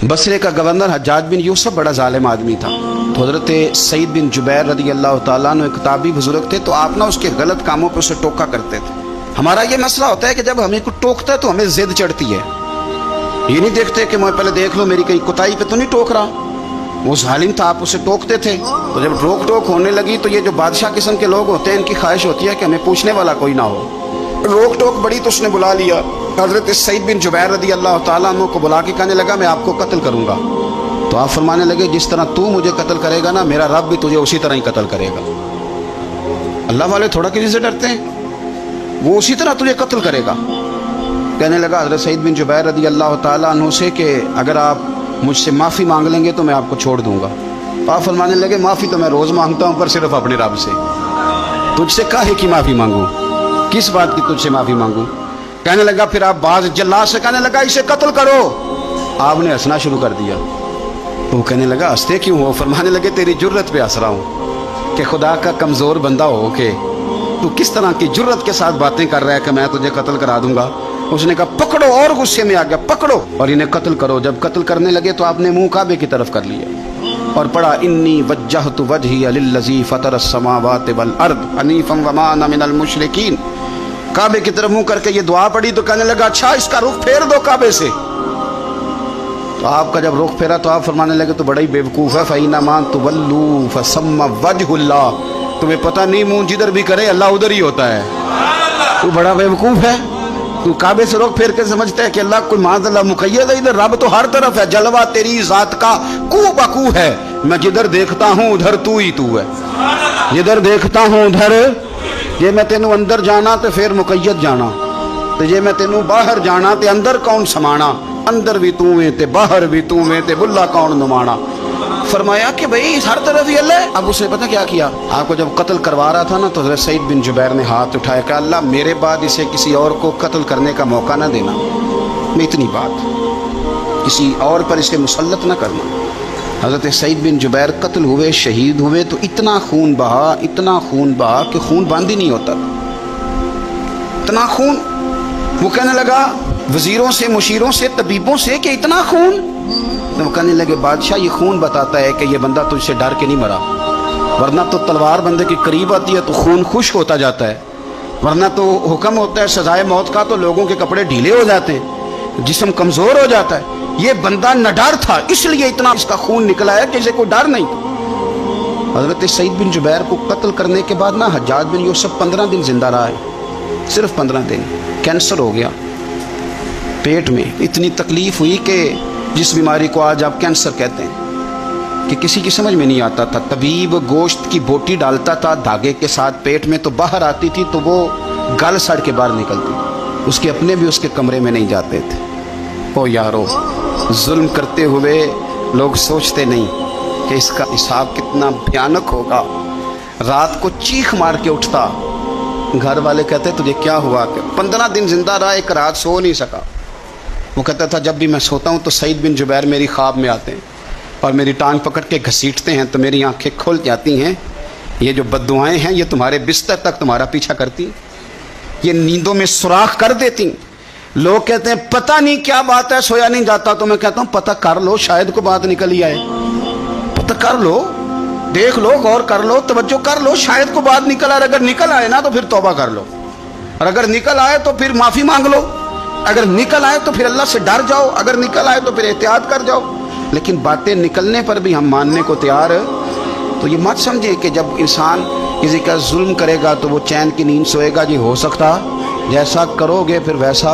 बसरे का गवर्नर हज्जाज बिन यूसुफ बड़ा जालिम आदमी था। तो हज़रत सईद बिन जुबैर रज़ी अल्लाह ताला अन्हु एक ताबी बुजुर्ग थे, तो आप ना उसके गलत कामों पर उसे टोका करते थे। हमारा ये मसला होता है कि जब हमें कुछ टोकता है तो हमें जिद चढ़ती है, ये नहीं देखते कि मैं पहले देख लो मेरी कहीं कुताई पे तो नहीं टोक रहा। वो जालिम था, आप उसे टोकते थे। तो जब रोक टोक होने लगी तो ये जो बादशाह किस्म के लोग होते हैं, इनकी ख्वाहिश होती है कि हमें पूछने वाला कोई ना हो। रोक टोक बड़ी तो उसने बुला लिया हज़रत सईद बिन जुबैर रज़ी अल्लाह ताला अन्हु को, बुला के कहने लगा मैं आपको कत्ल करूँगा। तो आप फरमाने लगे जिस तरह तू मुझे कत्ल करेगा ना, मेरा रब भी तुझे उसी तरह ही कत्ल करेगा। अल्लाह वाले थोड़ा किसी से डरते हैं, वो उसी तरह तुझे कत्ल करेगा। कहने लगा हज़रत सईद बिन जुबैर रज़ी अल्लाह ताला अन्हु से कि अगर आप मुझसे माफ़ी मांग लेंगे तो मैं आपको छोड़ दूंगा। आप फरमाने लगे माफ़ी तो मैं रोज़ मांगता हूँ, पर सिर्फ अपने रब से। तुझसे काहे की माफ़ी मांगूँ, किस बात की तुझसे माफ़ी मांगूँ। कहने लगा फिर आप बाज जल्लाद से कहने लगा इसे कत्ल करो। आपने हंसना शुरू कर दिया। तो वो कहने लगा हंसते क्यों हो। फरमाने लगे तेरी जुर्रत पे हंस रहा हूँ कि खुदा का कमज़ोर बंदा हो के तू किस तरह की जुर्रत के साथ बातें कर रहा है कि मैं तुझे कत्ल करा दूंगा। उसने कहा पकड़ो, और गुस्से में आ गया, पकड़ो और इन्हें कत्ल करो। जब कत्ल करने लगे तो आपने मुंह काबे की तरफ कर लिया और पढ़ा इन्नी वज्जहतु वजहिया लिल्लज़ी फ़तरस समावाति वल अर्द हनीफ़न वमा अना मिनल मुशरिकीन। काबे की तरफ मुंह करके ये दुआ पड़ी तो कहने लगा अच्छा इसका रुख फेर दो काबे से। तो आपका जब रुख फेरा तो आप फरमाने लगे तो बड़ा ही बेवकूफ़ है, फ़इन्नमा तुवल्लू फ़सम्मा वजहुल्लाह। तुम्हें पता नहीं मुंह जिधर भी करे अल्लाह उधर ही होता है। तू बड़ा बेवकूफ़ है, तू काबे से रुख फेर के समझता है कि अल्लाह कोई माज़अल्लाह मुक़य्यद है। इधर रब तो हर तरफ है, जलवा तेरी ज़ात का कू बकू है। मैं जिधर देखता हूँ उधर तू ही तू है, जिधर देखता हूँ उधर। जे मैं तेनू अंदर जाना तो फिर मुक़य्यद जाना, तो जे मैं तेनू बाहर जाना तो अंदर कौन समाना। अंदर भी तू है ते बाहर भी तू है ते बुल्ला कौन नुमाना। फरमाया कि भाई हर तरफ ही अल्लाह है। अब उसने पता क्या किया, आपको जब कत्ल करवा रहा था ना तो हज़रत सईद बिन जुबैर ने हाथ उठाया कि अल्लाह मेरे बाद इसे किसी और को कत्ल करने का मौका ना देना। मैं इतनी बात किसी और पर इसे मुसल्लत न करना। हज़रत सईद बिन जुबैर कत्ल हुए, शहीद हुए तो इतना खून बहा, इतना खून बहा कि खून बंद ही नहीं होता, इतना खून। वो कहने लगा वजीरों से, मुशीरों से, तबीबों से कि इतना खून। तो वो कहने लगे बादशाह ये खून बताता है कि ये बंदा तुझसे डर के नहीं मरा, वरना तो तलवार बंदे के करीब आती है तो खून खुश्क होता जाता है, वरना तो हुक्म होता है सजाए मौत का तो लोगों के कपड़े ढीले हो जाते हैं, जिस्म कमज़ोर हो जाता है। ये बंदा नडर था इसलिए इतना इसका खून निकला है कि इसे कोई डर नहीं। हज़रत सईद बिन जुबैर को कत्ल करने के बाद ना हज्जाज बिन यूसुफ 15 दिन जिंदा रहा है, सिर्फ 15 दिन। कैंसर हो गया पेट में, इतनी तकलीफ हुई कि जिस बीमारी को आज आप कैंसर कहते हैं कि किसी की समझ में नहीं आता था। तबीब गोश्त की बोटी डालता था धागे के साथ पेट में, तो बाहर आती थी तो वो गल सड़ के बाहर निकलती, उसके अपने भी उसके कमरे में नहीं जाते थे। ओ यारो, जुल्म करते हुए लोग सोचते नहीं कि इसका हिसाब कितना भयानक होगा। रात को चीख मार के उठता, घर वाले कहते तुझे क्या हुआ। 15 दिन जिंदा रहा, एक रात सो नहीं सका। वो कहता था जब भी मैं सोता हूँ तो सईद बिन जुबैर मेरी ख्वाब में आते हैं और मेरी टांग पकड़ के घसीटते हैं तो मेरी आंखें खुल जाती हैं। ये जो बद्दुआएं हैं ये तुम्हारे बिस्तर तक तुम्हारा पीछा करती, ये नींदों में सुराख कर देती। लोग कहते हैं पता नहीं क्या बात है सोया नहीं जाता, तो मैं कहता हूँ पता कर लो, शायद को बात निकल ही आए। पता कर लो, देख लो, गौर कर लो, तवज्जो कर लो, शायद को बात निकल आए। अगर निकल आए ना तो फिर तौबा कर लो, और अगर निकल आए तो फिर माफ़ी मांग लो, अगर निकल आए तो फिर अल्लाह से डर जाओ, अगर निकल आए तो फिर एहतियात कर जाओ। लेकिन बातें निकलने पर भी हम मानने को तैयार है। तो ये मत समझे कि जब इंसान किसी का जुल्म करेगा तो वो चैन की नींद सोएगा। जी हो सकता जैसा करोगे फिर वैसा